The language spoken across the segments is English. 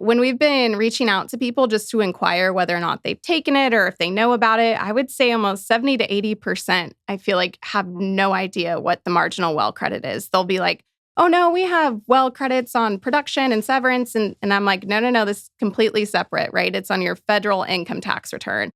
when we've been reaching out to people just to inquire whether or not they've taken it or if they know about it, I would say almost 70 to 80%, I feel like, have no idea what the marginal well credit is. They'll be like, oh, no, we have well credits on production and severance. And I'm like, no, this is completely separate, right? It's on your federal income tax return.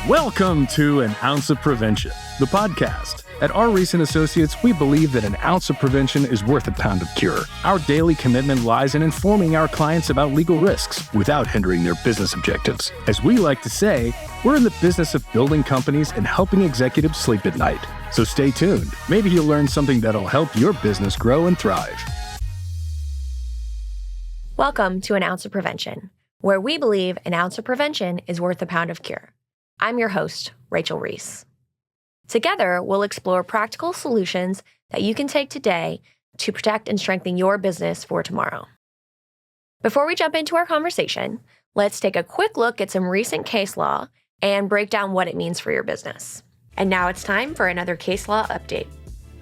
Welcome to An Ounce of Prevention, the podcast. At our Reese & Associates, we believe that an ounce of prevention is worth a pound of cure. Our daily commitment lies in informing our clients about legal risks without hindering their business objectives. As we like to say, we're in the business of building companies and helping executives sleep at night. So stay tuned. Maybe you'll learn something that'll help your business grow and thrive. Welcome to An Ounce of Prevention, where we believe an ounce of prevention is worth a pound of cure. I'm your host, Rachel Reece. Together, we'll explore practical solutions that you can take today to protect and strengthen your business for tomorrow. Before we jump into our conversation, let's take a quick look at some recent case law and break down what it means for your business. And now it's time for another case law update.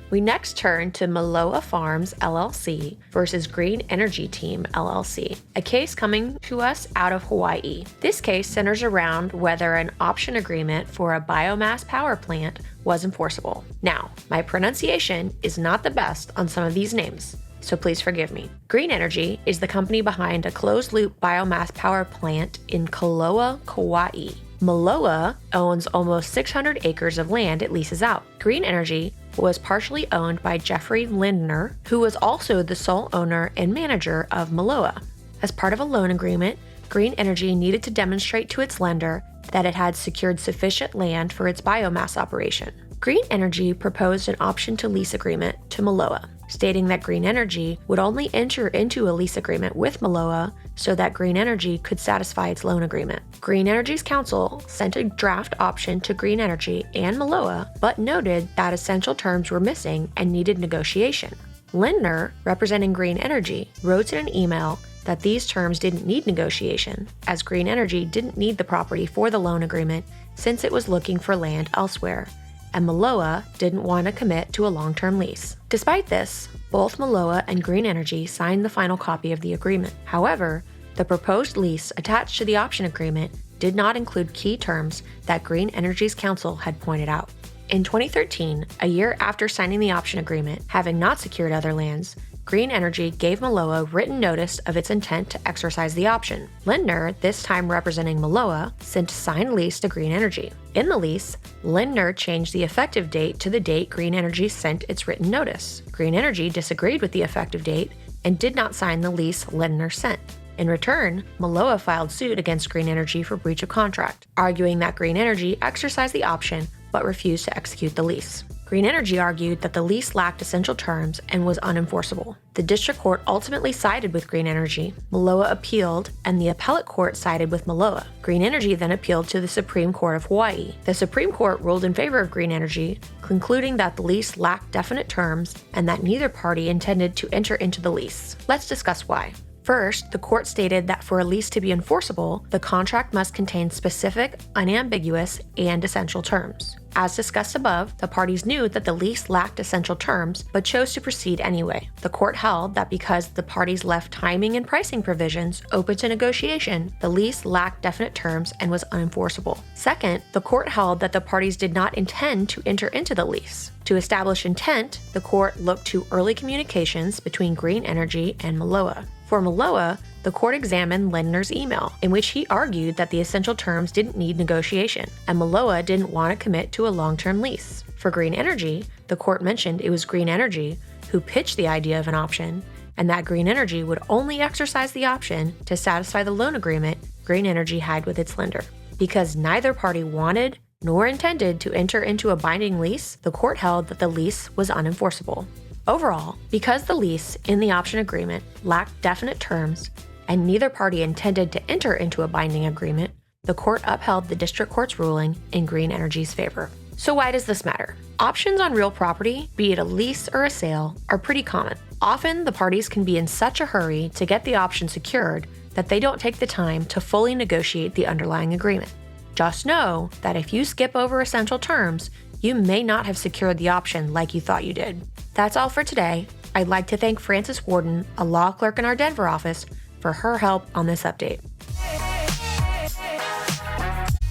We next turn to Moloa Farms, LLC versus Green Energy Team, LLC, a case coming to us out of Hawaii. This case centers around whether an option agreement for a biomass power plant was enforceable. Now, my pronunciation is not the best on some of these names, so please forgive me. Green Energy is the company behind a closed-loop biomass power plant in Koloa, Kauai. Moloa owns almost 600 acres of land it leases out. Green Energy was partially owned by Jeffrey Lindner, who was also the sole owner and manager of Moloa. As part of a loan agreement, Green Energy needed to demonstrate to its lender that it had secured sufficient land for its biomass operation. Green Energy proposed an option to lease agreement to Moloa, stating that Green Energy would only enter into a lease agreement with Moloa so that Green Energy could satisfy its loan agreement. Green Energy's counsel sent a draft option to Green Energy and Moloa, but noted that essential terms were missing and needed negotiation. Lindner, representing Green Energy, wrote in an email that these terms didn't need negotiation, as Green Energy didn't need the property for the loan agreement since it was looking for land elsewhere, and Moloa didn't want to commit to a long-term lease. Despite this, both Moloa and Green Energy signed the final copy of the agreement. However, the proposed lease attached to the option agreement did not include key terms that Green Energy's counsel had pointed out. In 2013, a year after signing the option agreement, having not secured other lands, Green Energy gave Moloa written notice of its intent to exercise the option. Lindner, this time representing Moloa, sent a signed lease to Green Energy. In the lease, Lindner changed the effective date to the date Green Energy sent its written notice. Green Energy disagreed with the effective date and did not sign the lease Lindner sent. In return, Moloa filed suit against Green Energy for breach of contract, arguing that Green Energy exercised the option but refused to execute the lease. Green Energy argued that the lease lacked essential terms and was unenforceable. The district court ultimately sided with Green Energy. Moloa appealed, and the appellate court sided with Moloa. Green Energy then appealed to the Supreme Court of Hawaii. The Supreme Court ruled in favor of Green Energy, concluding that the lease lacked definite terms and that neither party intended to enter into the lease. Let's discuss why. First, the court stated that for a lease to be enforceable, the contract must contain specific, unambiguous, and essential terms. As discussed above, the parties knew that the lease lacked essential terms, but chose to proceed anyway. The court held that because the parties left timing and pricing provisions open to negotiation, the lease lacked definite terms and was unenforceable. Second, the court held that the parties did not intend to enter into the lease. To establish intent, the court looked to early communications between Green Energy and Moloa. For Moloa, the court examined Lindner's email, in which he argued that the essential terms didn't need negotiation, and Moloa didn't want to commit to a long-term lease. For Green Energy, the court mentioned it was Green Energy who pitched the idea of an option, and that Green Energy would only exercise the option to satisfy the loan agreement Green Energy had with its lender. Because neither party wanted nor intended to enter into a binding lease, the court held that the lease was unenforceable. Overall, because the lease in the option agreement lacked definite terms and neither party intended to enter into a binding agreement, the court upheld the district court's ruling in Green Energy's favor. So why does this matter? Options on real property, be it a lease or a sale, are pretty common. Often, the parties can be in such a hurry to get the option secured that they don't take the time to fully negotiate the underlying agreement. Just know that if you skip over essential terms, you may not have secured the option like you thought you did. That's all for today. I'd like to thank Francis Warden, a law clerk in our Denver office, for for her help on this update.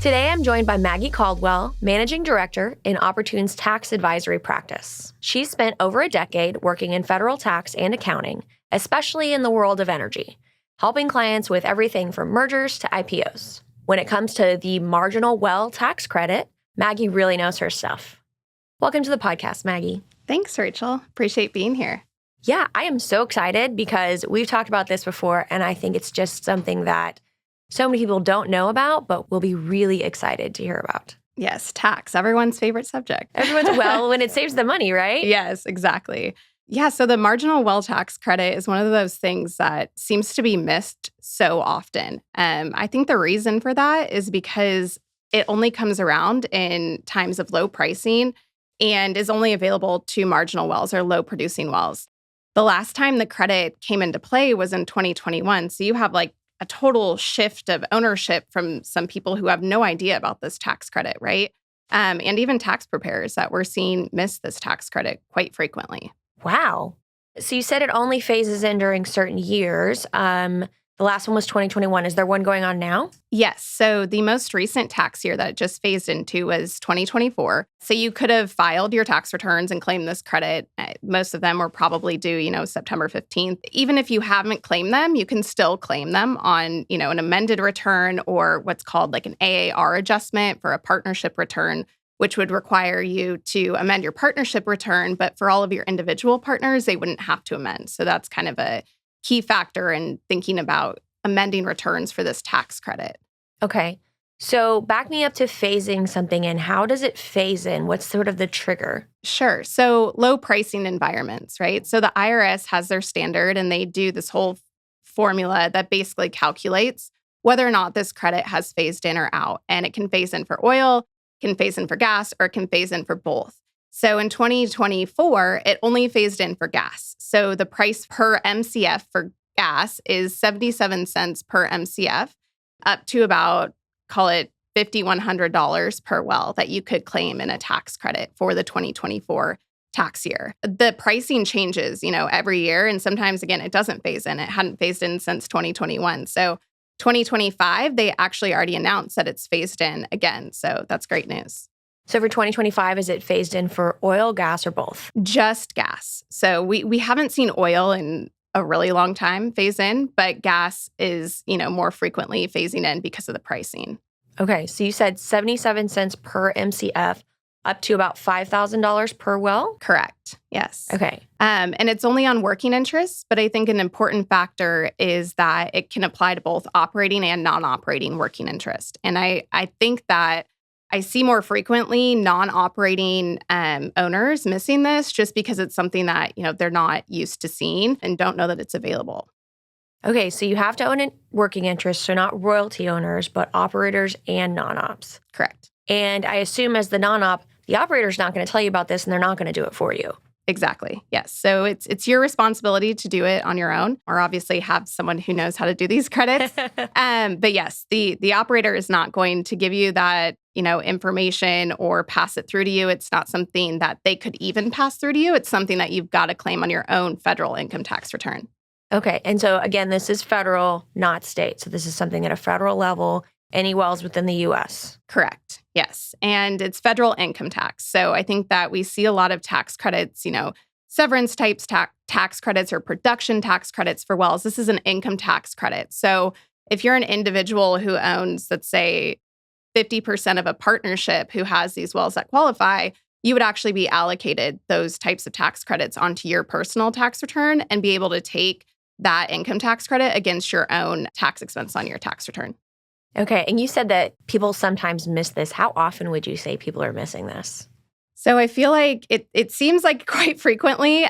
Today, I'm joined by Maggie Caldwell, Managing Director in Opportune's tax advisory practice. She's spent over a decade working in federal tax and accounting, especially in the world of energy, helping clients with everything from mergers to IPOs. When it comes to the Marginal Well Tax Credit, Maggie really knows her stuff. Welcome to the podcast, Maggie. Thanks, Rachel. Appreciate being here. Yeah, I am so excited because we've talked about this before, and I think it's just something that so many people don't know about, but will be really excited to hear about. Yes, tax, everyone's favorite subject. Well, when it saves the money, right? Yes, exactly. Yeah, so the Marginal Well Tax Credit is one of those things that seems to be missed so often. I think the reason for that is because it only comes around in times of low pricing and is only available to marginal wells or low producing wells. The last time the credit came into play was in 2021. So you have like a total shift of ownership from some people who have no idea about this tax credit, right? And even tax preparers that we're seeing miss this tax credit quite frequently. Wow. So you said it only phases in during certain years. The last one was 2021. Is there one going on now? Yes. So the most recent tax year that it just phased into was 2024. So you could have filed your tax returns and claimed this credit. Most of them were probably due, September 15th. Even if you haven't claimed them, you can still claim them on, an amended return or what's called like an AAR adjustment for a partnership return, which would require you to amend your partnership return. But for all of your individual partners, they wouldn't have to amend. So that's kind of a key factor in thinking about amending returns for this tax credit. Okay. So back me up to phasing something in. How does it phase in? What's sort of the trigger? Sure. So low pricing environments, right? So the IRS has their standard and they do this whole formula that basically calculates whether or not this credit has phased in or out. And it can phase in for oil, can phase in for gas, or it can phase in for both. So in 2024, it only phased in for gas. So the price per MCF for gas is 77 cents per MCF, up to about, call it $5,100 per well that you could claim in a tax credit for the 2024 tax year. The pricing changes, every year. And sometimes, again, it doesn't phase in. It hadn't phased in since 2021. So 2025, they actually already announced that it's phased in again. So that's great news. So for 2025, is it phased in for oil, gas, or both? Just gas. So we haven't seen oil in a really long time phase in, but gas is, more frequently phasing in because of the pricing. Okay, so you said 77 cents per MCF, up to about $5,000 per well? Correct. Yes. Okay. And it's only on working interests, but I think an important factor is that it can apply to both operating and non-operating working interest. And I think that I see more frequently non-operating owners missing this just because it's something that, they're not used to seeing and don't know that it's available. Okay, so you have to own a working interest, so not royalty owners, but operators and non-ops. Correct. And I assume as the non-op, the operator's not going to tell you about this and they're not going to do it for you. Exactly. Yes. So it's your responsibility to do it on your own, or obviously have someone who knows how to do these credits. But yes, the operator is not going to give you that, information or pass it through to you. It's not something that they could even pass through to you. It's something that you've got to claim on your own federal income tax return. Okay. And so again, this is federal, not state. So this is something at a federal level, any wells within the U.S. Correct. Yes. And it's federal income tax. So I think that we see a lot of tax credits, severance types tax credits or production tax credits for wells. This is an income tax credit. So if you're an individual who owns, let's say, 50% of a partnership who has these wells that qualify, you would actually be allocated those types of tax credits onto your personal tax return and be able to take that income tax credit against your own tax expense on your tax return. Okay. And you said that people sometimes miss this. How often would you say people are missing this? So I feel like it seems like quite frequently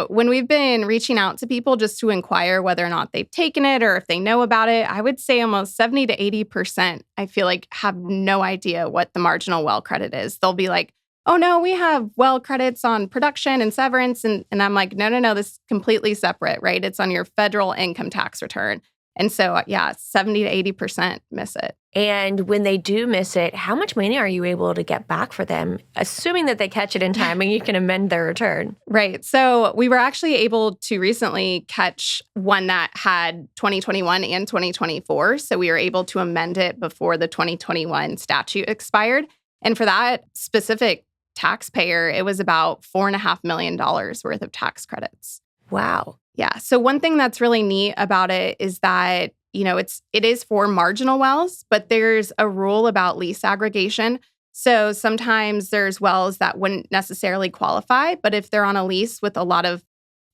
when we've been reaching out to people just to inquire whether or not they've taken it or if they know about it, I would say almost 70 to 80%, I feel like have no idea what the marginal well credit is. They'll be like, oh no, we have well credits on production and severance. And I'm like, no, this is completely separate, right? It's on your federal income tax return. And so, yeah, 70 to 80% miss it. And when they do miss it, how much money are you able to get back for them, assuming that they catch it in time and you can amend their return? Right. So we were actually able to recently catch one that had 2021 and 2024. So we were able to amend it before the 2021 statute expired. And for that specific taxpayer, it was about $4.5 million worth of tax credits. Wow. Yeah. So one thing that's really neat about it is that, it is for marginal wells, but there's a rule about lease aggregation. So sometimes there's wells that wouldn't necessarily qualify, but if they're on a lease with a lot of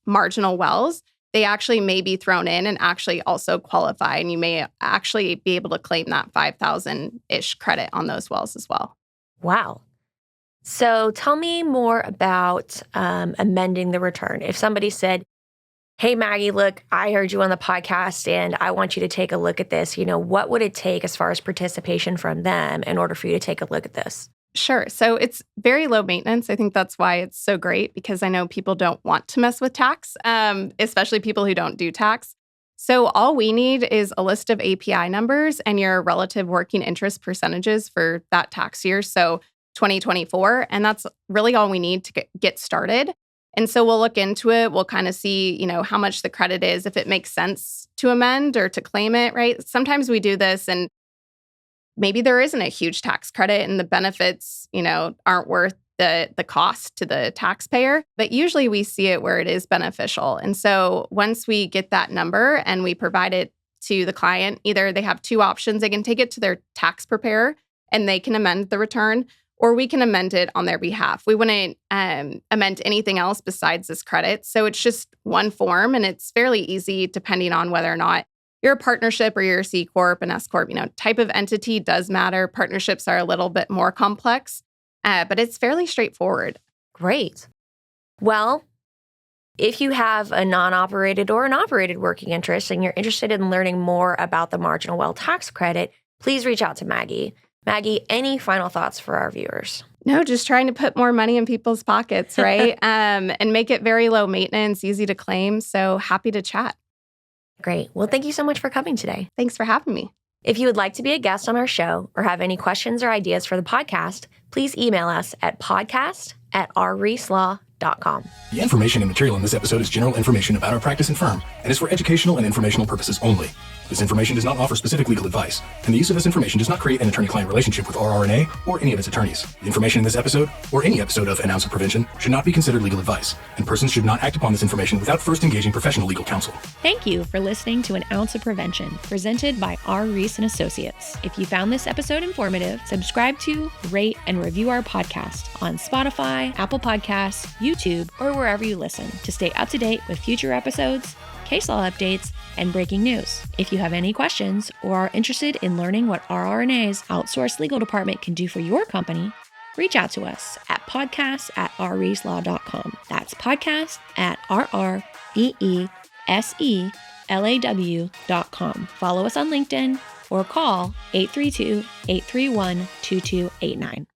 marginal wells, they actually may be thrown in and actually also qualify. And you may actually be able to claim that 5,000-ish credit on those wells as well. Wow. So tell me more about amending the return. If somebody said, hey, Maggie, look, I heard you on the podcast and I want you to take a look at this. What would it take as far as participation from them in order for you to take a look at this? Sure. So it's very low maintenance. I think that's why it's so great, because I know people don't want to mess with tax, especially people who don't do tax. So all we need is a list of API numbers and your relative working interest percentages for that tax year, so 2024. And that's really all we need to get started. And so we'll look into it. We'll kind of see, how much the credit is, if it makes sense to amend or to claim it, right? Sometimes we do this and maybe there isn't a huge tax credit and the benefits, aren't worth the cost to the taxpayer. But usually we see it where it is beneficial. And so once we get that number and we provide it to the client, either they have two options. They can take it to their tax preparer and they can amend the return, or we can amend it on their behalf. We wouldn't amend anything else besides this credit. So it's just one form, and it's fairly easy depending on whether or not you're a partnership or you're a C Corp, an S Corp. Type of entity does matter. Partnerships are a little bit more complex, but it's fairly straightforward. Great. Well, if you have a non-operated or an operated working interest and you're interested in learning more about the Marginal Well Tax Credit, please reach out to Maggie. Maggie, any final thoughts for our viewers? No, just trying to put more money in people's pockets, right? And make it very low maintenance, easy to claim. So happy to chat. Great. Well, thank you so much for coming today. Thanks for having me. If you would like to be a guest on our show or have any questions or ideas for the podcast, please email us at podcast@rreecelaw.com. The information and material in this episode is general information about our practice and firm and is for educational and informational purposes only. This information does not offer specific legal advice, and the use of this information does not create an attorney-client relationship with RRNA or any of its attorneys. The information in this episode, or any episode of An Ounce of Prevention, should not be considered legal advice, and persons should not act upon this information without first engaging professional legal counsel. Thank you for listening to An Ounce of Prevention, presented by R. Reese & Associates. If you found this episode informative, subscribe to, rate, and review our podcast on Spotify, Apple Podcasts, YouTube, or wherever you listen to stay up to date with future episodes, case law updates, and breaking news. If you have any questions or are interested in learning what RRNA's outsourced legal department can do for your company, reach out to us at podcast@rreecelaw.com. That's podcast@rreecelaw.com. Follow us on LinkedIn or call 832-831-2289.